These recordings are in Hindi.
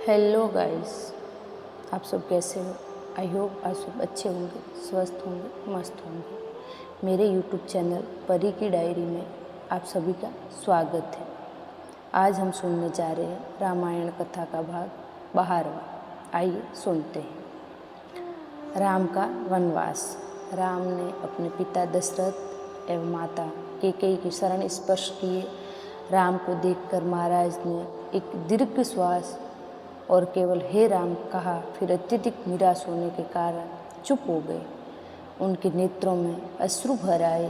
हेलो गाइस, आप सब कैसे हो? आई होप आप सब अच्छे होंगे, स्वस्थ होंगे, मस्त होंगे। मेरे यूट्यूब चैनल परी की डायरी में आप सभी का स्वागत है। आज हम सुनने जा रहे हैं रामायण कथा का भाग 12वां। आइए सुनते हैं। राम का वनवास। राम ने अपने पिता दशरथ एवं माता कैकेयी की शरण स्पर्श किए। राम को देखकर महाराज ने एक दीर्घ श्वास और केवल हे राम कहा, फिर अत्यधिक निराश होने के कारण चुप हो गए। उनके नेत्रों में अश्रु भर आए।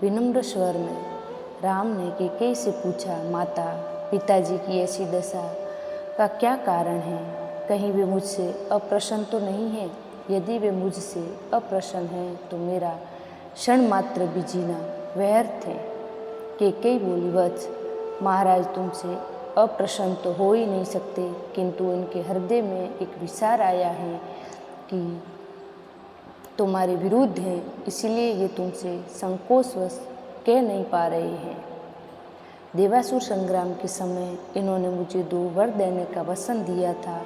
विनम्र स्वर में राम ने कैकेयी से पूछा, माता, पिताजी की ऐसी दशा का क्या कारण है? कहीं वे मुझसे अप्रसन्न तो नहीं है? यदि वे मुझसे अप्रसन्न हैं तो मेरा क्षण मात्र भी जीना व्यर्थ है। कैकेयी बोली, वत्स, महाराज तुमसे अप्रसन्न तो हो ही नहीं सकते, किंतु उनके हृदय में एक विचार आया है कि तुम्हारे विरुद्ध है, इसलिए ये तुमसे संकोचवश कह नहीं पा रहे हैं। देवासुर संग्राम के समय इन्होंने मुझे 2 वर देने का वचन दिया था।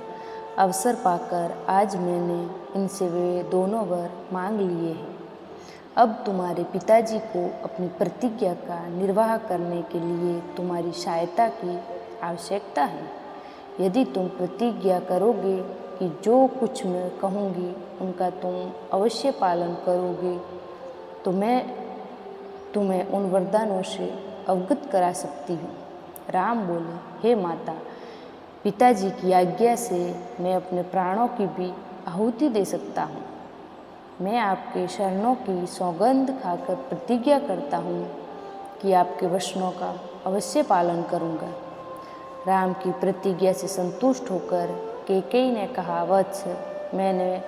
अवसर पाकर आज मैंने इनसे वे दोनों वर मांग लिए हैं। अब तुम्हारे पिताजी को अपनी प्रतिज्ञा का निर्वाह करने के लिए तुम्हारी सहायता की आवश्यकता है। यदि तुम प्रतिज्ञा करोगे कि जो कुछ मैं कहूँगी उनका तुम अवश्य पालन करोगे, तो मैं तुम्हें उन वरदानों से अवगत करा सकती हूँ। राम बोले, हे माता, पिताजी की आज्ञा से मैं अपने प्राणों की भी आहुति दे सकता हूँ। मैं आपके शरणों की सौगंध खाकर प्रतिज्ञा करता हूँ कि आपके वचनों का अवश्य पालन करूँगा। राम की प्रतिज्ञा से संतुष्ट होकर कैकेयी ने कहा, वत्स, मैंने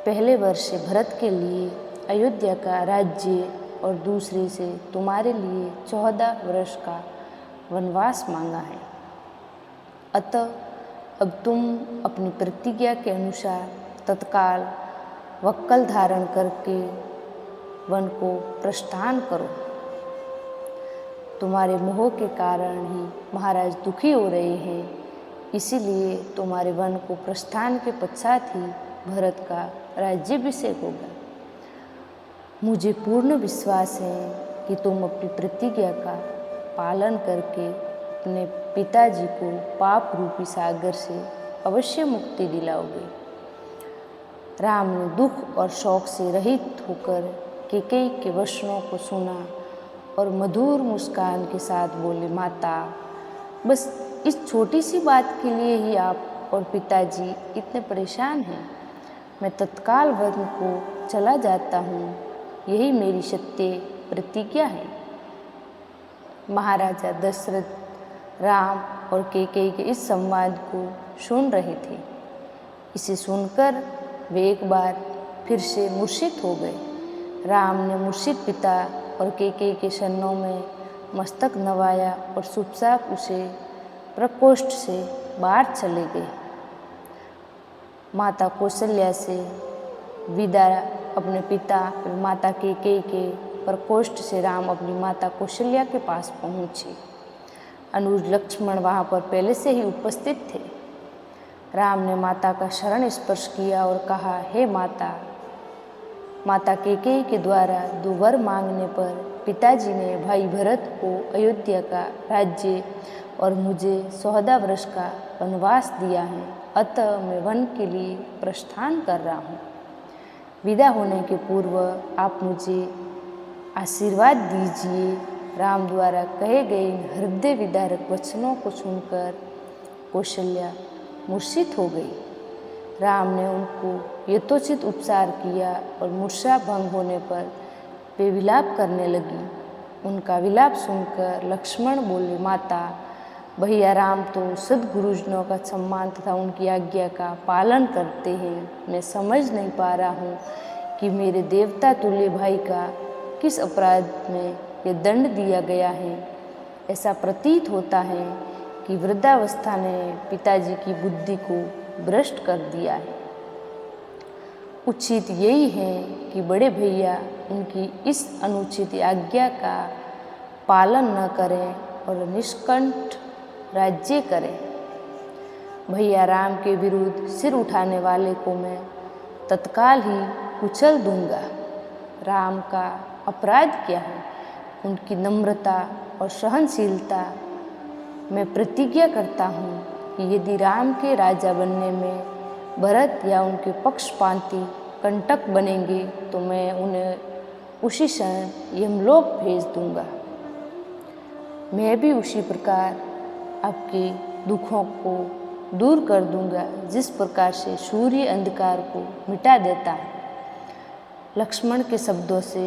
पहले वर्ष से भरत के लिए अयोध्या का राज्य और दूसरे से तुम्हारे लिए 14 वर्ष का वनवास मांगा है। अतः अब तुम अपनी प्रतिज्ञा के अनुसार तत्काल वक्कल धारण करके वन को प्रस्थान करो। तुम्हारे मोह के कारण ही महाराज दुखी हो रहे हैं, इसीलिए तुम्हारे वन को प्रस्थान के पश्चात ही भरत का राज्याभिषेक होगा। मुझे पूर्ण विश्वास है कि तुम अपनी प्रतिज्ञा का पालन करके अपने पिताजी को पाप रूपी सागर से अवश्य मुक्ति दिलाओगे। राम ने दुख और शोक से रहित होकर कैकेयी के वचनों को सुना और मधुर मुस्कान के साथ बोले, माता, बस इस छोटी सी बात के लिए ही आप और पिताजी इतने परेशान हैं। मैं तत्काल वन को चला जाता हूँ, यही मेरी सत्य प्रतिज्ञा है। महाराजा दशरथ राम और कैकेयी के इस संवाद को सुन रहे थे। इसे सुनकर वे एक बार फिर से मूर्छित हो गए। राम ने मूर्छित पिता और कैकेयी के चरणों में मस्तक नवाया और चुपचाप उसे प्रकोष्ठ से बाहर चले गए। माता कौशल्या से विदा अपने पिता और माता कैकेयी के प्रकोष्ठ से राम अपनी माता कौशल्या के पास पहुँचे। अनुज लक्ष्मण वहाँ पर पहले से ही उपस्थित थे। राम ने माता का शरण स्पर्श किया और कहा, हे माता। माता कैकेयी के द्वारा 2 वर मांगने पर पिताजी ने भाई भरत को अयोध्या का राज्य और मुझे 14 वर्ष का वनवास दिया है। अतः मैं वन के लिए प्रस्थान कर रहा हूँ। विदा होने के पूर्व आप मुझे आशीर्वाद दीजिए। राम द्वारा कहे गए इन हृदय विदारक वचनों को सुनकर कौशल्या मूर्छित हो गई। राम ने उनको यथोचित उपचार किया और मूर्छा भंग होने पर वे विलाप करने लगी। उनका विलाप सुनकर लक्ष्मण बोले, माता, भैया राम तो सद्गुरुजनों का सम्मान तथा उनकी आज्ञा का पालन करते हैं। मैं समझ नहीं पा रहा हूँ कि मेरे देवता तुल्य भाई का किस अपराध में यह दंड दिया गया है। ऐसा प्रतीत होता है कि वृद्धावस्था ने पिताजी की बुद्धि को भ्रष्ट कर दिया है। उचित यही है कि बड़े भैया उनकी इस अनुचित आज्ञा का पालन न करें और निष्कंठ राज्य करें। भैया राम के विरुद्ध सिर उठाने वाले को मैं तत्काल ही कुचल दूंगा। राम का अपराध क्या है? उनकी नम्रता और सहनशीलता। मैं प्रतिज्ञा करता हूँ कि यदि राम के राजा बनने में भरत या उनके पक्षपाती कंटक बनेंगे तो मैं उन्हें उसी क्षण यमलोक भेज दूंगा। मैं भी उसी प्रकार आपके दुखों को दूर कर दूंगा जिस प्रकार से सूर्य अंधकार को मिटा देता है। लक्ष्मण के शब्दों से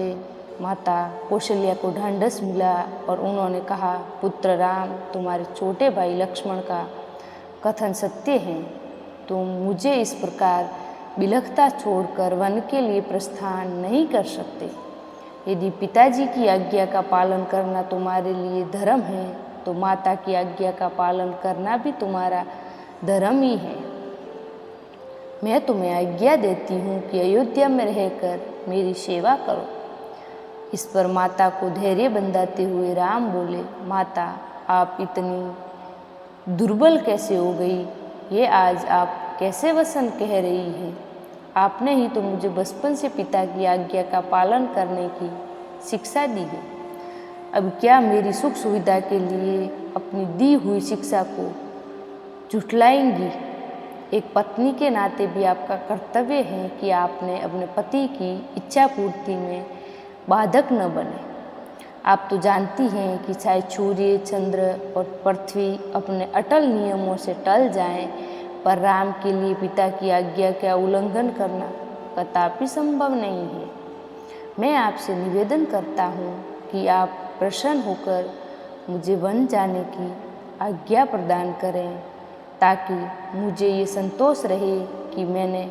माता कौशल्या को ढांढस मिला और उन्होंने कहा, पुत्र राम, तुम्हारे छोटे भाई लक्ष्मण का कथन सत्य है। तुम मुझे इस प्रकार बिलखता छोड़कर वन के लिए प्रस्थान नहीं कर सकते। यदि पिताजी की आज्ञा का पालन करना तुम्हारे लिए धर्म है तो माता की आज्ञा का पालन करना भी तुम्हारा धर्म ही है। मैं तुम्हें आज्ञा देती हूँ कि अयोध्या में रहकर मेरी सेवा करो। इस पर माता को धैर्य बंधाते हुए राम बोले, माता, आप इतनी दुर्बल कैसे हो गई? ये आज आप कैसे वचन कह रही हैं? आपने ही तो मुझे बचपन से पिता की आज्ञा का पालन करने की शिक्षा दी है। अब क्या मेरी सुख सुविधा के लिए अपनी दी हुई शिक्षा को झुठलाएंगी? एक पत्नी के नाते भी आपका कर्तव्य है कि आपने अपने पति की इच्छा पूर्ति में बाधक न बने। आप तो जानती हैं कि चाहे सूर्य, चंद्र और पृथ्वी अपने अटल नियमों से टल जाएं, पर राम के लिए पिता की आज्ञा का उल्लंघन करना कदापि संभव नहीं है। मैं आपसे निवेदन करता हूँ कि आप प्रसन्न होकर मुझे वन जाने की आज्ञा प्रदान करें, ताकि मुझे ये संतोष रहे कि मैंने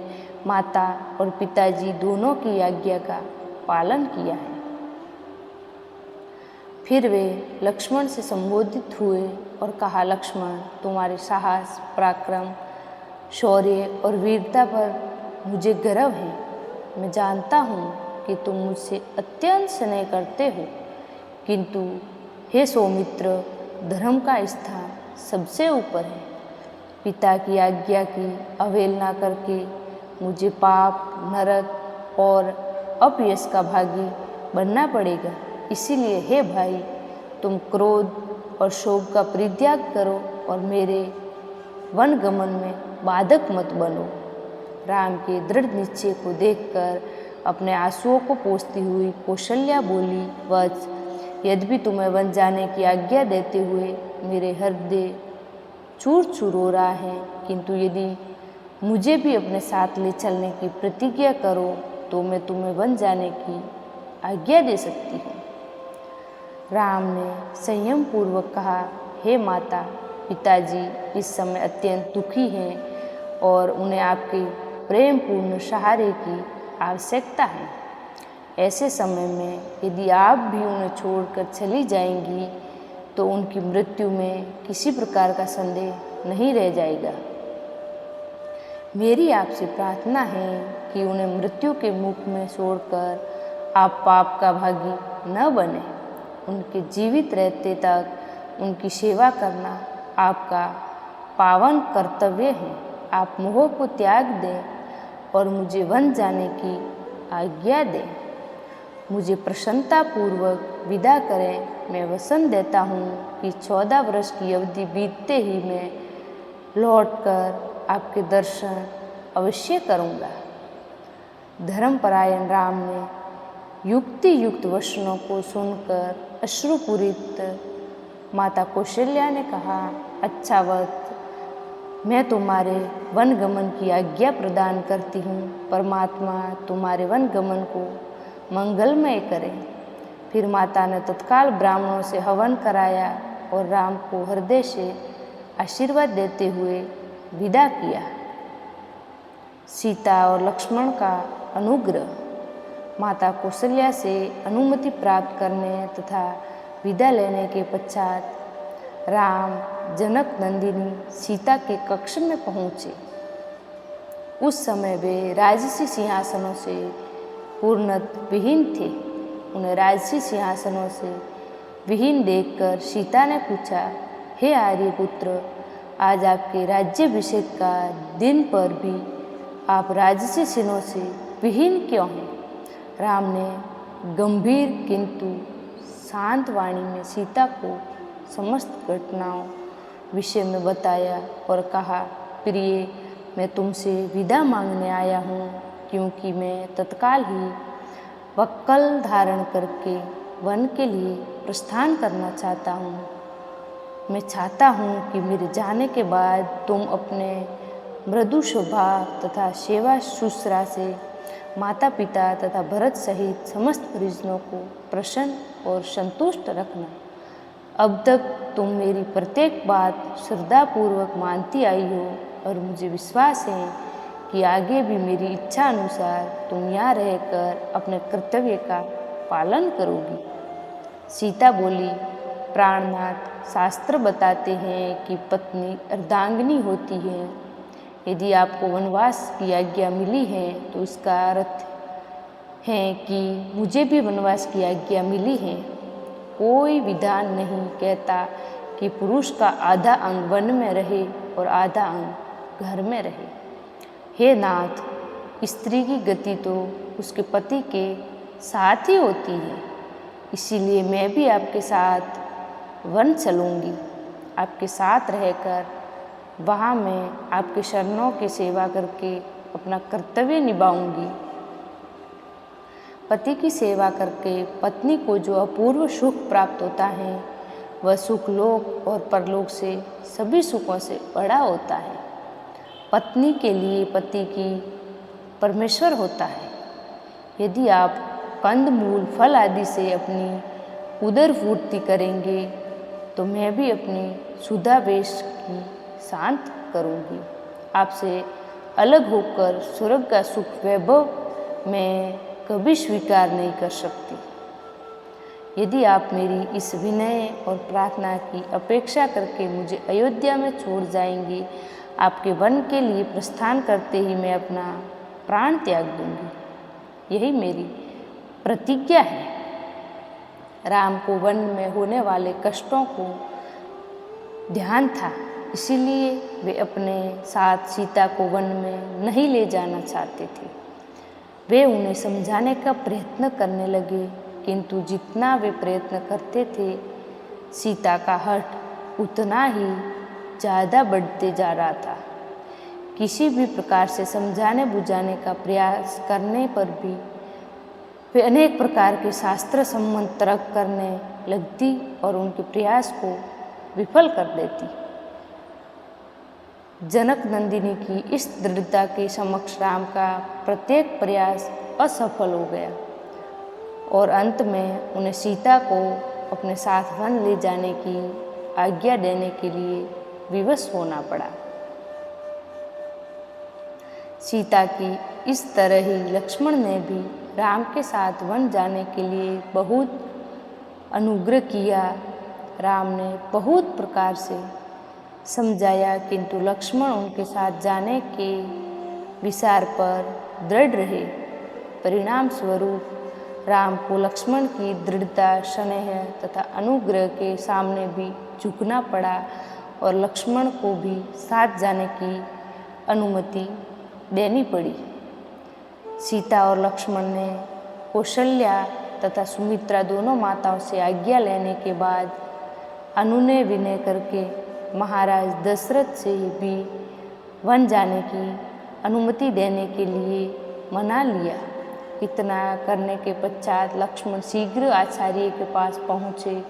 माता और पिताजी दोनों की आज्ञा का पालन किया है। फिर वे लक्ष्मण से संबोधित हुए और कहा, लक्ष्मण, तुम्हारे साहस, पराक्रम, शौर्य और वीरता पर मुझे गर्व है। मैं जानता हूँ कि तुम मुझसे अत्यंत स्नेह करते हो, किंतु हे सौमित्र, धर्म का स्थान सबसे ऊपर है। पिता की आज्ञा की अवहेलना करके मुझे पाप, नरक और अपयश का भागी बनना पड़ेगा। इसीलिए हे भाई, तुम क्रोध और शोक का परित्याग करो और मेरे वन गमन में बाधक मत बनो। राम के दृढ़ निश्चय को देखकर अपने आंसुओं को पोंछती हुई कौशल्या बोली, वत्स, यद्यपि तुम्हें वन जाने की आज्ञा देते हुए मेरे हृदय चूर चूर हो रहा है, किंतु यदि मुझे भी अपने साथ ले चलने की प्रतिज्ञा करो तो मैं तुम्हें वन जाने की आज्ञा दे सकती हूँ। राम ने संयम पूर्वक कहा, हे माता, पिताजी इस समय अत्यंत दुखी हैं और उन्हें आपके प्रेमपूर्ण सहारे की आवश्यकता है। ऐसे समय में यदि आप भी उन्हें छोड़कर चली जाएंगी तो उनकी मृत्यु में किसी प्रकार का संदेह नहीं रह जाएगा। मेरी आपसे प्रार्थना है कि उन्हें मृत्यु के मुख में छोड़कर आप पाप का भागी न बने। उनके जीवित रहते तक उनकी सेवा करना आपका पावन कर्तव्य है। आप मोह को त्याग दें और मुझे वन जाने की आज्ञा दें। मुझे प्रसन्नतापूर्वक विदा करें। मैं वचन देता हूँ कि 14 वर्ष की अवधि बीतते ही मैं लौटकर आपके दर्शन अवश्य करूँगा। धर्मपरायण राम ने युक्ति युक्त वचनों को सुनकर अश्रुपूरित माता कौशल्या ने कहा, अच्छा वत्स, मैं तुम्हारे वन गमन की आज्ञा प्रदान करती हूँ। परमात्मा तुम्हारे वन गमन को मंगलमय करें। फिर माता ने तत्काल ब्राह्मणों से हवन कराया और राम को हृदय से आशीर्वाद देते हुए विदा किया। सीता और लक्ष्मण का अनुग्रह। माता कौशल्या से अनुमति प्राप्त करने तथा विदा लेने के पश्चात राम जनक नंदिनी सीता के कक्ष में पहुँचे। उस समय वे राजसी सिंहासनों से पूर्णतः विहीन थे। उन्हें राजसी सिंहासनों से विहीन देखकर सीता ने पूछा, हे आर्यपुत्र, आज आपके राज्याभिषेक का दिन पर भी आप राजसी चिन्हों से विहीन क्यों हैं? राम ने गंभीर किंतु शांत वाणी में सीता को समस्त घटनाओं विषय में बताया और कहा, प्रिय, मैं तुमसे विदा मांगने आया हूँ, क्योंकि मैं तत्काल ही वक्कल धारण करके वन के लिए प्रस्थान करना चाहता हूँ। मैं चाहता हूँ कि मेरे जाने के बाद तुम अपने मृदु स्वभाव तथा सेवा शुश्रूषा से माता पिता तथा भरत सहित समस्त परिजनों को प्रसन्न और संतुष्ट रखना। अब तक तुम मेरी प्रत्येक बात श्रद्धापूर्वक मानती आई हो और मुझे विश्वास है कि आगे भी मेरी इच्छा अनुसार तुम यहाँ रहकर अपने कर्तव्य का पालन करोगी। सीता बोली, प्राणनाथ, शास्त्र बताते हैं कि पत्नी अर्धांगिनी होती है। यदि आपको वनवास की आज्ञा मिली है तो इसका अर्थ है कि मुझे भी वनवास की आज्ञा मिली है। कोई विधान नहीं कहता कि पुरुष का आधा अंग वन में रहे और आधा अंग घर में रहे। हे नाथ, स्त्री की गति तो उसके पति के साथ ही होती है, इसीलिए मैं भी आपके साथ वन चलूँगी। आपके साथ रहकर वहाँ मैं आपके शरणों की सेवा करके अपना कर्तव्य निभाऊंगी। पति की सेवा करके पत्नी को जो अपूर्व सुख प्राप्त होता है, वह सुख लोक और परलोक से सभी सुखों से बड़ा होता है। पत्नी के लिए पति की परमेश्वर होता है। यदि आप कंदमूल फल आदि से अपनी उदर पूर्ति करेंगे तो मैं भी अपनी सुधावेश की शांत करूँगी। आपसे अलग होकर स्वर्ग का सुख वैभव मैं कभी स्वीकार नहीं कर सकती। यदि आप मेरी इस विनय और प्रार्थना की अपेक्षा करके मुझे अयोध्या में छोड़ जाएंगे, आपके वन के लिए प्रस्थान करते ही मैं अपना प्राण त्याग दूंगी। यही मेरी प्रतिज्ञा है। राम को वन में होने वाले कष्टों को ध्यान था, इसीलिए वे अपने साथ सीता को वन में नहीं ले जाना चाहते थे। वे उन्हें समझाने का प्रयत्न करने लगे, किंतु जितना वे प्रयत्न करते थे, सीता का हठ उतना ही ज़्यादा बढ़ते जा रहा था। किसी भी प्रकार से समझाने बुझाने का प्रयास करने पर भी वे अनेक प्रकार के शास्त्र संबंध तर्क करने लगती और उनके प्रयास को विफल कर देती। जनक नंदिनी की इस दृढ़ता के समक्ष राम का प्रत्येक प्रयास असफल हो गया और अंत में उन्हें सीता को अपने साथ वन ले जाने की आज्ञा देने के लिए विवश होना पड़ा। सीता की इस तरह ही लक्ष्मण ने भी राम के साथ वन जाने के लिए बहुत अनुग्रह किया। राम ने बहुत प्रकार से समझाया, किंतु लक्ष्मण उनके साथ जाने के विचार पर दृढ़ रहे। परिणाम स्वरूप राम को लक्ष्मण की दृढ़ता, स्नेह तथा अनुग्रह के सामने भी झुकना पड़ा और लक्ष्मण को भी साथ जाने की अनुमति देनी पड़ी। सीता और लक्ष्मण ने कौशल्या तथा सुमित्रा दोनों माताओं से आज्ञा लेने के बाद अनुनय विनय करके महाराज दशरथ से भी वन जाने की अनुमति देने के लिए मना लिया। इतना करने के पश्चात लक्ष्मण शीघ्र आचार्य के पास पहुँचे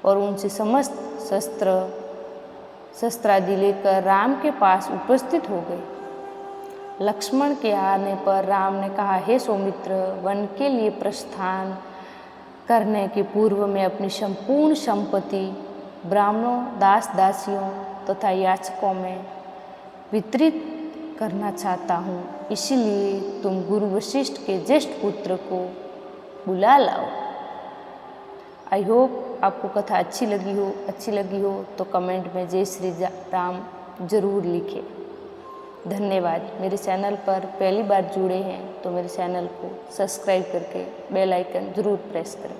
और उनसे समस्त शस्त्रादि लेकर राम के पास उपस्थित हो गए। लक्ष्मण के आने पर राम ने कहा, हे सौमित्र, वन के लिए प्रस्थान करने के पूर्व मैं अपनी संपूर्ण संपत्ति ब्राह्मणों, दास दासियों तथा याचकों में वितरित करना चाहता हूँ। इसीलिए तुम गुरु वशिष्ठ के ज्येष्ठ पुत्र को बुला लाओ। आई होप आपको कथा अच्छी लगी हो तो कमेंट में जय श्री राम जरूर लिखें। धन्यवाद। मेरे चैनल पर पहली बार जुड़े हैं तो मेरे चैनल को सब्सक्राइब करके बेल आइकन ज़रूर प्रेस करें।